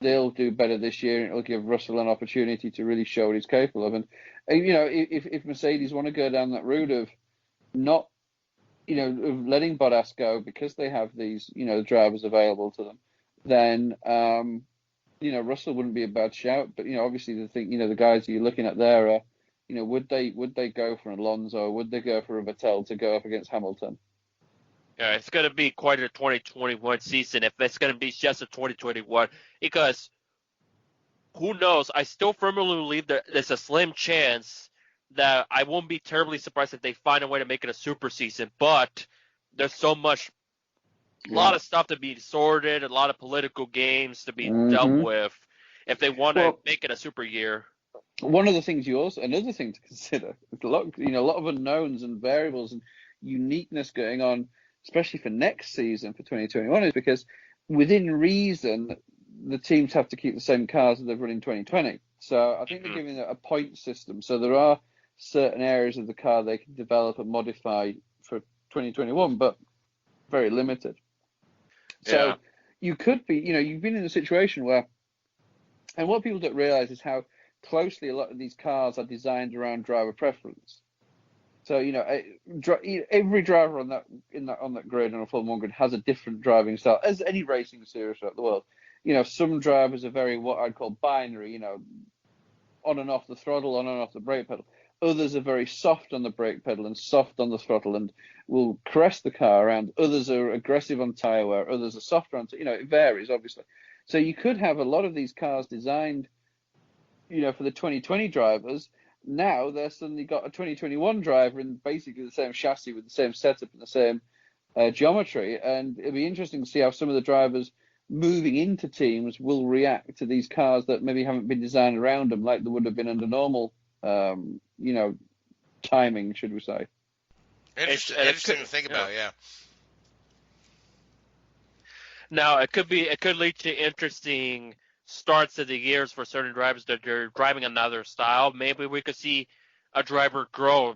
they'll do better this year, and it'll give Russell an opportunity to really show what he's capable of. And if Mercedes want to go down that route of not, of letting Bottas go because they have these, drivers available to them, then Russell wouldn't be a bad shout. But obviously the guys you're looking at there are, would they go for Alonso? Would they go for a Vettel to go up against Hamilton? Yeah, it's going to be quite a 2021 season if it's going to be just a 2021, because who knows? I still firmly believe that there's a slim chance that I won't be terribly surprised if they find a way to make it a super season, but there's so much, a lot of stuff to be sorted, a lot of political games to be dealt with if they want to make it a super year. One of the things another thing to consider, a lot of unknowns and variables and uniqueness going on, especially for next season for 2021, is because within reason, the teams have to keep the same cars that they've run in 2020. So I think they're giving it a point system. So there are certain areas of the car they can develop and modify for 2021, but very limited. So you could be, you've been in a situation where, and what people don't realize is how closely a lot of these cars are designed around driver preference. So every driver on that grid, on a Formula 1 grid, has a different driving style, as any racing series throughout the world. Some drivers are very what I'd call binary, on and off the throttle, on and off the brake pedal. Others are very soft on the brake pedal and soft on the throttle and will caress the car around. Others are aggressive on tyre wear. Others are softer on, it varies, obviously. So you could have a lot of these cars designed, for the 2020 drivers. Now they're suddenly got a 2021 driver in basically the same chassis with the same setup and the same geometry. And it'll be interesting to see how some of the drivers moving into teams will react to these cars that maybe haven't been designed around them like they would have been under normal, timing, should we say. Interesting to think about, yeah. Now, it could lead to interesting starts of the years for certain drivers that they're driving another style. Maybe we could see a driver grow,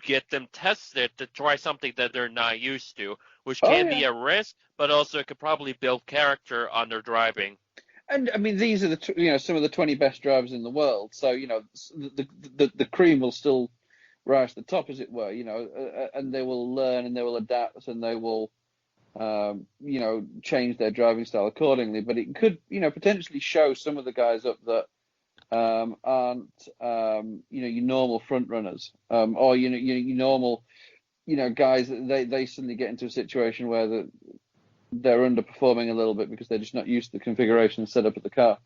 get them tested to try something that they're not used to, which can be a risk, but also it could probably build character on their driving. And I mean, these are some of the 20 best drivers in the world. So the cream will still rise to the top, as it were. And they will learn and they will adapt and they will change their driving style accordingly. But it could potentially show some of the guys up that aren't your normal front runners, or your normal guys that they suddenly get into a situation where they're underperforming a little bit because they're just not used to the configuration and setup of the car.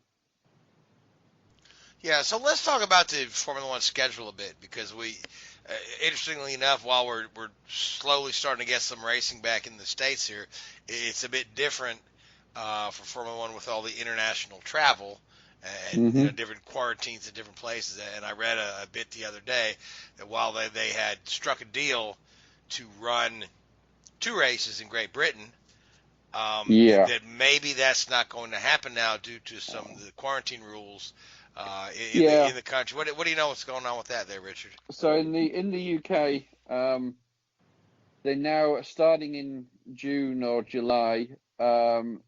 Yeah, so let's talk about the Formula One schedule a bit, because we, interestingly enough, while we're slowly starting to get some racing back in the States here, it's a bit different for Formula One with all the international travel and different quarantines at different places. And I read a bit the other day that while they had struck a deal to run 2 races in Great Britain, that maybe that's not going to happen now due to some of the quarantine rules in the country. What do you know what's going on with that there, Richard? So in the UK, they now, starting in June or July,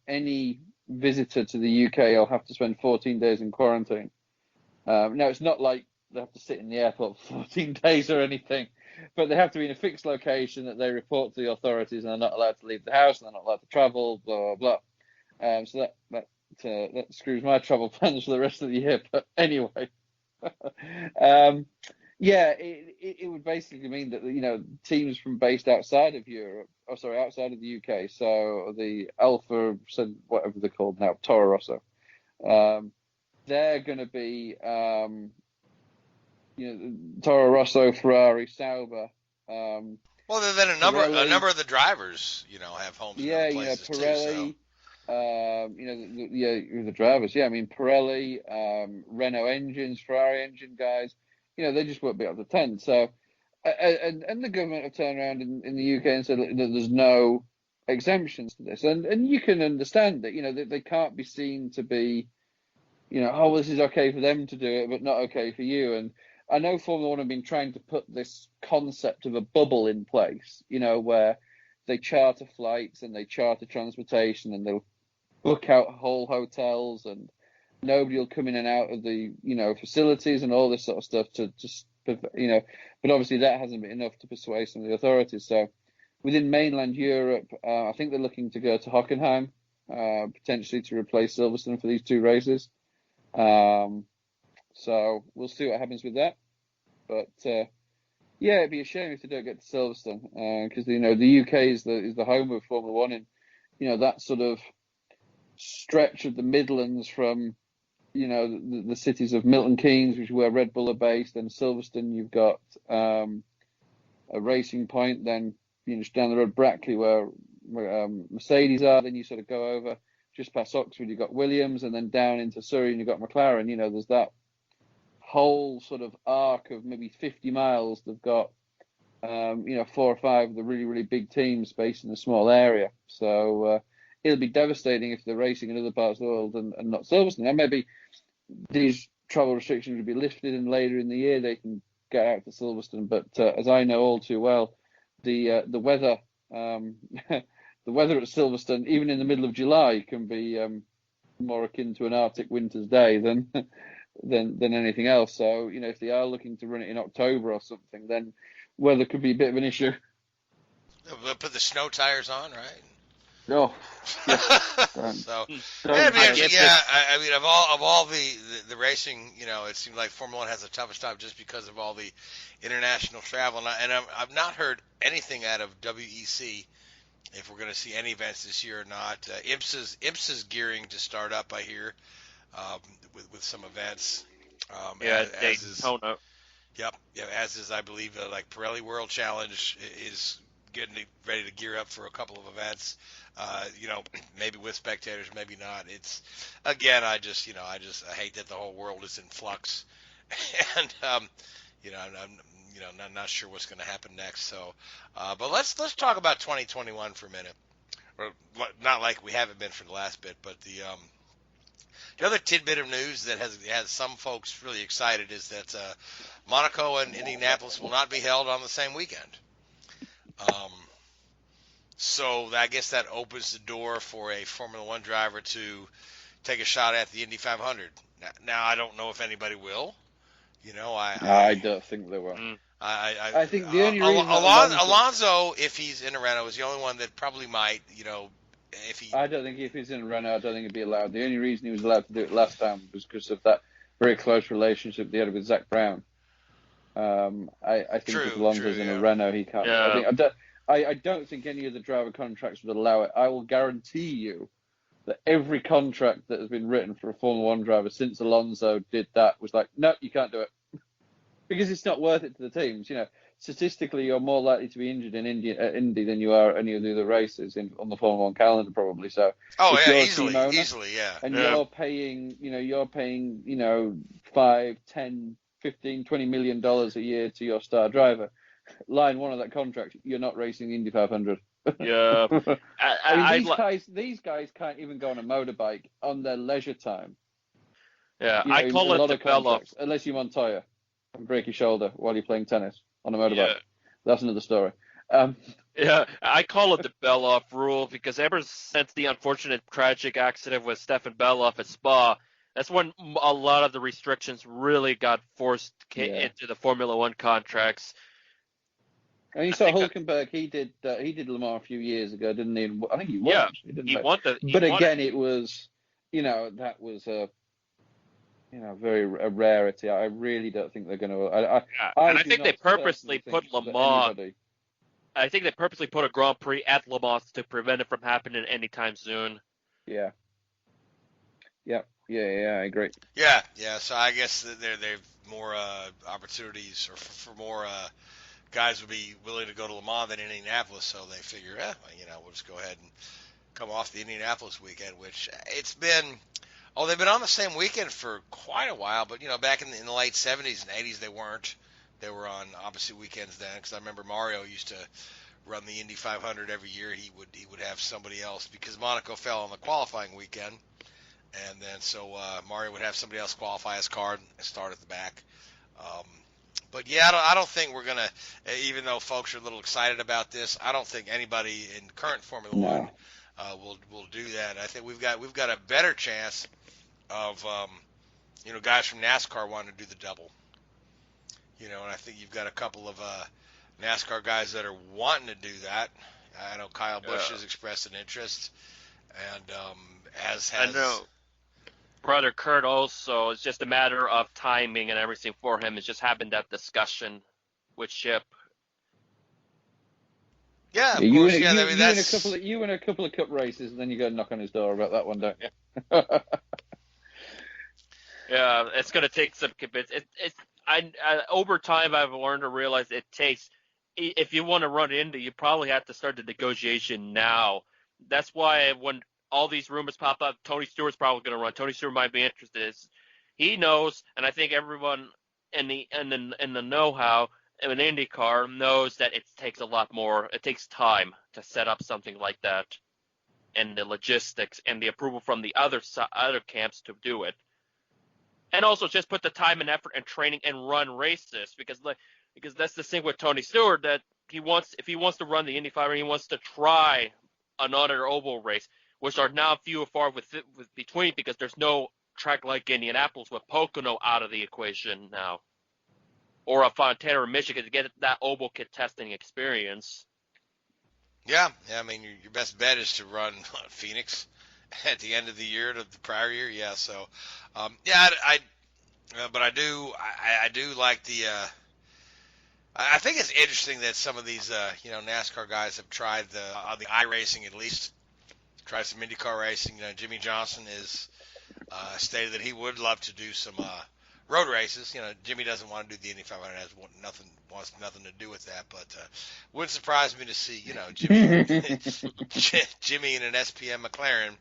any visitor to the UK will have to spend 14 days in quarantine. Now, it's not like they have to sit in the airport for 14 days or anything, but they have to be in a fixed location that they report to the authorities, and they're not allowed to leave the house, and they're not allowed to travel, blah, blah, blah. So that screws my travel plans for the rest of the year. But anyway, it would basically mean that, teams from based outside of outside of the UK, so the Alpha, whatever they're called now, Torres, they're going to be, Toro Rosso, Ferrari, Sauber. Well, then a number of the drivers, have homes in other places Pirelli, too. So. The drivers. Yeah, I mean Pirelli, Renault engines, Ferrari engine guys. They just won't be able to attend. So, and the government have turned around in the UK and said that there's no exemptions to this, and you can understand that. They can't be seen to be, this is okay for them to do it, but not okay for you. And I know Formula One have been trying to put this concept of a bubble in place, where they charter flights and they charter transportation and they'll book out whole hotels and nobody will come in and out of the, facilities and all this sort of stuff to just, but obviously that hasn't been enough to persuade some of the authorities. So within mainland Europe, I think they're looking to go to Hockenheim, potentially to replace Silverstone for these 2 races. So we'll see what happens with that. But yeah, it'd be a shame if they don't get to Silverstone, because the UK is the home of Formula One, and that sort of stretch of the Midlands from the cities of Milton Keynes, which is where Red Bull are based, and Silverstone. You've got a racing point, then just down the road Brackley where Mercedes are. Then you sort of go over just past Oxford, you've got Williams, and then down into Surrey, and you've got McLaren. There's that whole sort of arc of maybe 50 miles. They've got 4 or 5 of the really, really big teams based in a small area. So it'll be devastating if they're racing in other parts of the world and not Silverstone. Now, maybe these travel restrictions will be lifted, and later in the year they can get out to Silverstone. But as I know all too well, the weather the weather at Silverstone, even in the middle of July, can be more akin to an Arctic winter's day than anything else. So if they are looking to run it in October or something, then weather could be a bit of an issue. We'll put the snow tires on, right? No. So yeah, I mean, of all the racing, it seems like Formula One has the toughest time just because of all the international travel, and I've not heard anything out of WEC if we're going to see any events this year or not. IMSA's gearing to start up, I hear, with some events. Daytona. Yep. As is, I believe, like Pirelli World Challenge is getting ready to gear up for a couple of events. Maybe with spectators, maybe not. It's again, I hate that the whole world is in flux, and I'm not sure what's going to happen next. So, but let's talk about 2021 for a minute, or not like we haven't been for the last bit, but the other tidbit of news that has some folks really excited is that Monaco and Indianapolis will not be held on the same weekend. So I guess that opens the door for a Formula One driver to take a shot at the Indy 500. Now I don't know if anybody will. I don't think they will. I think the only reason Alonso, if he's in a Renault, is the only one that probably might. I don't think if he's in Renault, I don't think he'd be allowed. The only reason he was allowed to do it last time was because of that very close relationship they had with Zach Brown. I think if Alonso's in a Renault, he can't. Yeah. I don't think any of the driver contracts would allow it. I will guarantee you that every contract that has been written for a Formula One driver since Alonso did that was like, no, you can't do it. Because it's not worth it to the teams. Statistically, you're more likely to be injured in Indy than you are any of the other races on the Formula One calendar, probably. So, easily, yeah. And you're paying, $5, 10, 15, $20 million a year to your star driver. Line one of that contract, you're not racing Indy 500. Yeah. These guys can't even go on a motorbike on their leisure time. Yeah, I call it the Bell-off. Unless you're Montoya and break your shoulder while you're playing tennis on a motorbike. Yeah. That's another story. Yeah, I call it the Bell-off rule because ever since the unfortunate tragic accident with Stefan Bell-off at Spa, that's when a lot of the restrictions really got forced into the Formula One contracts. And you saw Hülkenberg, he did Le Mans a few years ago, didn't he? I think he won. Yeah, he won. It was, that was a rarity. I really don't think they're going to. I think they purposely put Le Mans. I think they purposely put a Grand Prix at Le Mans to prevent it from happening anytime soon. Yeah. I agree. Yeah. So I guess they've more opportunities or for more. Guys would be willing to go to Le Mans than Indianapolis, so they figure, we'll just go ahead and come off the Indianapolis weekend, which they've been on the same weekend for quite a while, but, back in the late 70s and 80s, they weren't. They were on opposite weekends then, because I remember Mario used to run the Indy 500 every year. He would have somebody else, because Monaco fell on the qualifying weekend, and then so Mario would have somebody else qualify his car and start at the back. But yeah, I don't think we're gonna. Even though folks are a little excited about this, I don't think anybody in current Formula One will do that. I think we've got a better chance of guys from NASCAR wanting to do the double. And I think you've got a couple of NASCAR guys that are wanting to do that. I know Kyle Busch has expressed an interest, and as has. I know. brother Kurt also. It's just a matter of timing and everything for him. It's just having that discussion with Chip. Yeah, of You course. win, Yeah, you, I mean, you win a couple of cup races, and then you go knock on his door about that one, don't you? Yeah, it's gonna take some convincing. Over time, I've learned to realize it takes. If you want to run Indy, you probably have to start the negotiation now. That's why when all these rumors pop up, Tony Stewart's probably going to run. Tony Stewart might be interested. He knows, and I think everyone in the know-how in an IndyCar knows that it takes a lot more. It takes time to set up something like that, and the logistics and the approval from the other camps to do it. And also just put the time and effort and training and run races because that's the thing with Tony Stewart, that if he wants to run the Indy 500, he wants to try another oval race, which are now few and far with between because there's no track like Indianapolis with Pocono out of the equation now, or a Fontana or Michigan to get that oval kit testing experience. Yeah. I mean, your best bet is to run Phoenix at the end of the year to the prior year. Yeah. So, but I do like the. I think it's interesting that some of these, NASCAR guys have tried the iRacing at least, tried some IndyCar racing. Jimmy Johnson is stated that he would love to do some road races. Jimmy doesn't want to do the Indy 500, wants nothing to do with that. But wouldn't surprise me to see, Jimmy in an SPM McLaren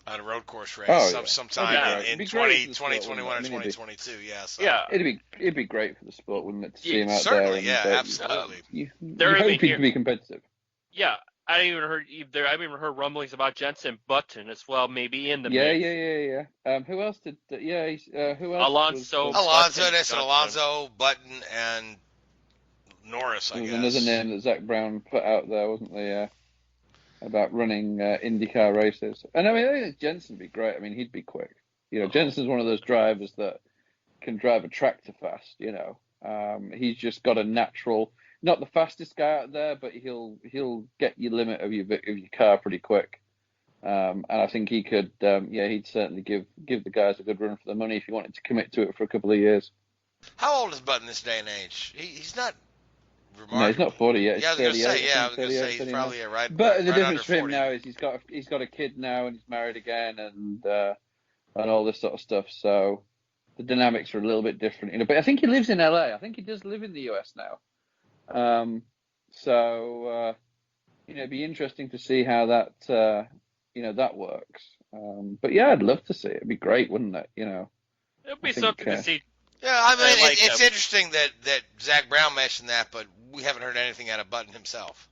on a road course race sometime in 2021 or 2022. Yeah, so. Yeah, it'd be great for the sport, wouldn't it, to see him out certainly, there? Certainly, absolutely. You hope he can be competitive. Yeah, I even heard rumblings about Jenson Button as well, maybe in the mix. Yeah. Who else did? Who else? Alonso, Button, and Norris. I guess another name that Zach Brown put out there, wasn't there? About running IndyCar races. And I think Jensen would be great. I mean, he'd be quick. Jensen's one of those drivers that can drive a tractor fast, He's just got a natural, not the fastest guy out there, but he'll get your limit of your car pretty quick. And I think he could, he'd certainly give the guys a good run for the money if he wanted to commit to it for a couple of years. How old is Button this day and age? He's not remarkable. No, he's not 40 yet. Yeah, I was going to say, he's probably right. But the right difference for him 40. now is he's got a kid now and he's married again and all this sort of stuff. So the dynamics are a little bit different. But I think he lives in LA. I think he does live in the US now. It'd be interesting to see how that that works. But yeah, I'd love to see it. It'd be great, wouldn't it? It'd be something to see. Yeah, I mean, it's interesting that Zach Brown mentioned that, but we haven't heard anything out of Button himself.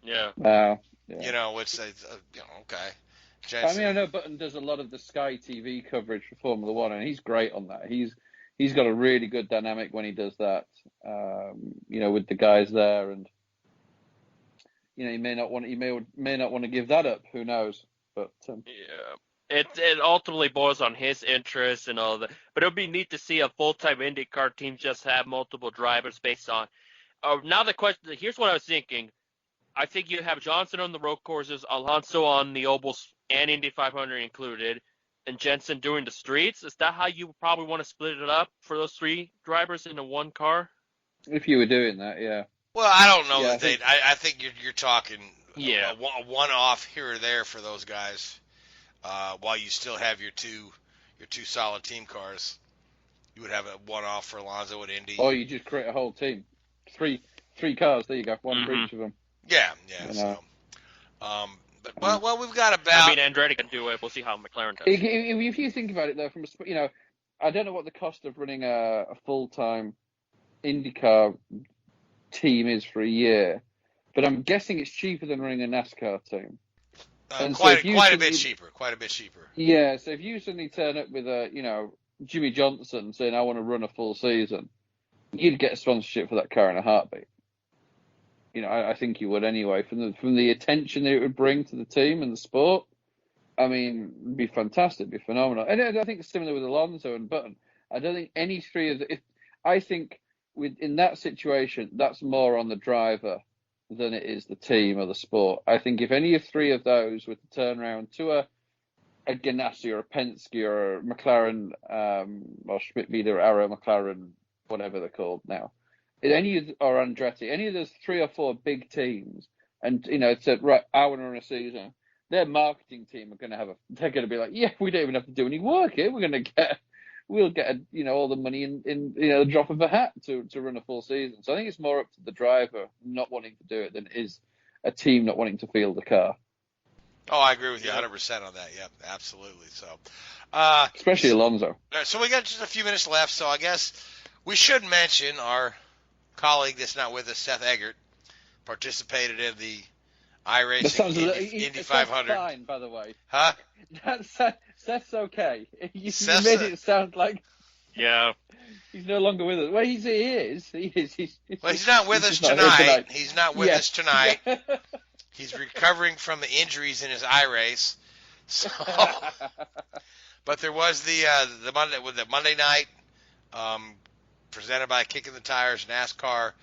Yeah. Yeah. It's okay. Jensen. I mean, I know Button does a lot of the Sky TV coverage for Formula One, and he's great on that. He's got a really good dynamic when he does that. With the guys there, and he may not want to give that up. Who knows? But It ultimately boils on his interests and all that. But it would be neat to see a full-time IndyCar team just have multiple drivers based on. Now the question, here's what I was thinking. I think you have Johnson on the road courses, Alonso on the ovals and Indy 500 included, and Jensen doing the streets. Is that how you probably want to split it up for those three drivers into one car? If you were doing that, yeah. Well, I don't know that I think you're talking a one-off here or there for those guys. While you still have your two solid team cars, you would have a one-off for Alonso at Indy. Or you just create a whole team, three cars. There you go, one for each of them. Yeah. So, well, we've got about. I mean, Andretti can do it. We'll see how McLaren does. If you think about it, though, I don't know what the cost of running a full-time IndyCar team is for a year, but I'm guessing it's cheaper than running a NASCAR team. Quite a bit cheaper. Yeah, so if you suddenly turn up with Jimmy Johnson saying, I want to run a full season, you'd get a sponsorship for that car in a heartbeat. I think you would anyway, from the attention that it would bring to the team and the sport. I mean, it'd be fantastic, it'd be phenomenal. And I think it's similar with Alonso and Button. I don't think any three of I think in that situation, that's more on the driver than it is the team or the sport. I think if any of three of those were to turn around to a Ganassi or a Penske or a McLaren, or Schmidt-Wieder, Arrow, McLaren, whatever they're called now, or Andretti, any of those 3 or 4 big teams, and it's right, I want to run a season. Their marketing team are going to they're going to be like, yeah, we don't even have to do any work here. We'll get all the money in the drop of a hat to run a full season. So I think it's more up to the driver not wanting to do it than it is a team not wanting to field the car. Oh, I agree with you 100% on that. Yep, absolutely. So, especially Alonso. So we got just a few minutes left. So I guess we should mention our colleague that's not with us, Seth Eggert, participated in the iRacing Indy 500. That's fine, by the way. Huh? Seth's okay. You Seth's made it sound like Yeah. he's no longer with us. Well, he is. Well, he's not with us tonight. He's not with us tonight. He's recovering from the injuries in his iRace. So, but there was the Monday night presented by Kicking the Tires NASCAR.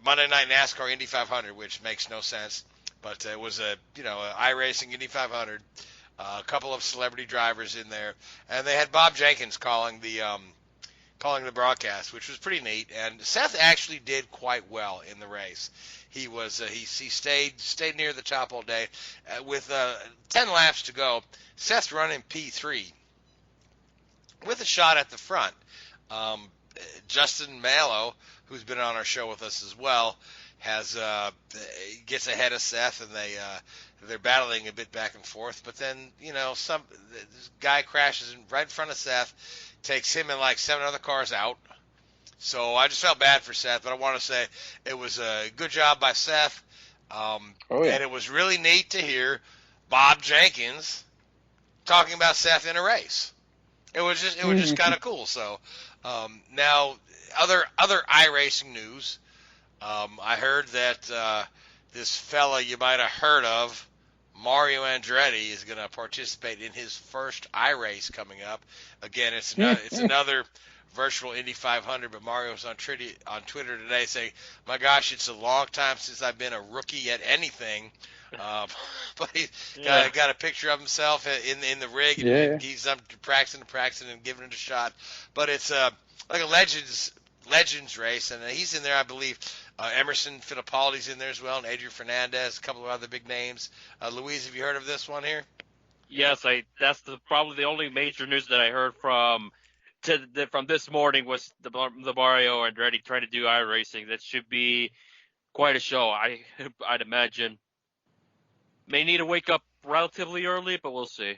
Monday Night NASCAR Indy 500, which makes no sense, but it was a iRacing Indy 500, a couple of celebrity drivers in there, and they had Bob Jenkins calling the broadcast, which was pretty neat. And Seth actually did quite well in the race. He was he stayed near the top all day. With 10 laps to go, Seth's running P3 with a shot at the front. Justin Mallow, who's been on our show with us as well, gets ahead of Seth, and they're battling a bit back and forth. But then this guy crashes right in front of Seth, takes him and like 7 other cars out. So I just felt bad for Seth, but I want to say it was a good job by Seth, and it was really neat to hear Bob Jenkins talking about Seth in a race. It was just kind of cool. So now other iRacing news. I heard that this fella you might have heard of, Mario Andretti, is going to participate in his first iRace coming up. Again, it's another virtual Indy 500, but Mario's on Twitter today saying, "My gosh, it's a long time since I've been a rookie at anything." But he got a picture of himself in the rig, and he's practicing and giving it a shot. But it's like a Legends race, and he's in there, I believe. Emerson Fittipaldi's in there as well, and Adrian Fernandez, a couple of other big names. Louise, have you heard of this one here? Yes, that's probably the only major news that I heard from this morning was the Mario Andretti trying to do iRacing. That should be quite a show, I'd imagine. May need to wake up relatively early, but we'll see.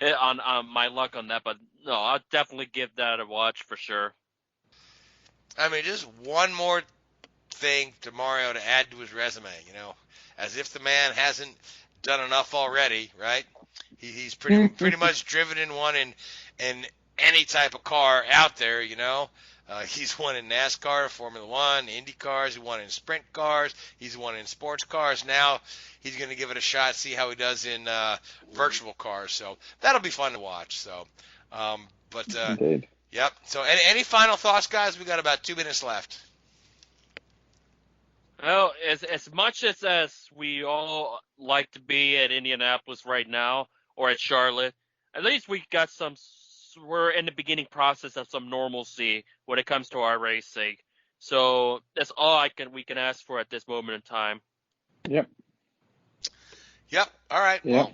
On my luck on that, but no, I'll definitely give that a watch for sure. I mean, just one more thing to Mario to add to his resume, as if the man hasn't done enough already, right? He's pretty much driven in one in any type of car out there, He's won in NASCAR, Formula One, Indy cars. He won in sprint cars. He's won in sports cars. Now he's going to give it a shot, see how he does in virtual cars. So that'll be fun to watch. So, Indeed. Yep. So any final thoughts, guys? We got about 2 minutes left. Well, as much as we all like to be at Indianapolis right now or at Charlotte, at least we're in the beginning process of some normalcy when it comes to our racing. So that's all we can ask for at this moment in time. Yep. All right. Yep. Well,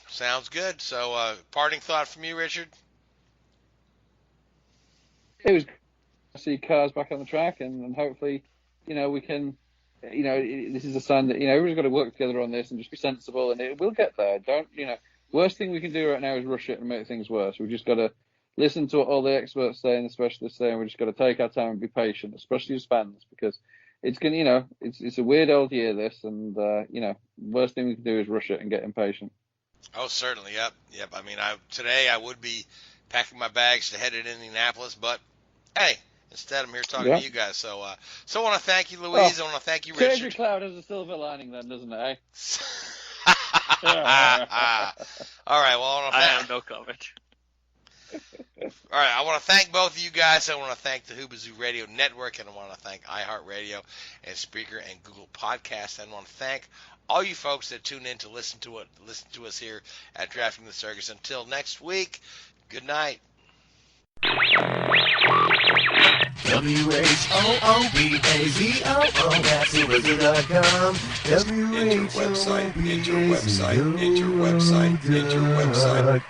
sounds good. So parting thought from you, Richard? It was good to see cars back on the track, and hopefully, we can, this is a sign that, everyone's got to work together on this and just be sensible, and we'll get there. Worst thing we can do right now is rush it and make things worse. We've just got to listen to what all the experts say and the specialists say, and we've just got to take our time and be patient, especially as fans, because it's going to, it's a weird old year, this, and, worst thing we can do is rush it and get impatient. Oh, certainly. Yep. I mean, today I would be packing my bags to head to Indianapolis, but hey, instead I'm here talking to you guys. So I want to thank you, Louise. I want to thank you, Richard. Every cloud has a silver lining then, doesn't it, eh? All right, well, I have no comment. All right, I want to thank both of you guys. I want to thank the Hoobazoo Radio Network, and I want to thank iHeartRadio and Spreaker and Google Podcasts. And I want to thank all you folks that tune in to listen to us here at Drafting the Circus. Until next week, good night. WHOOBAZOO, that's Hoobazoo.com. Enter website, enter website, enter website, enter website.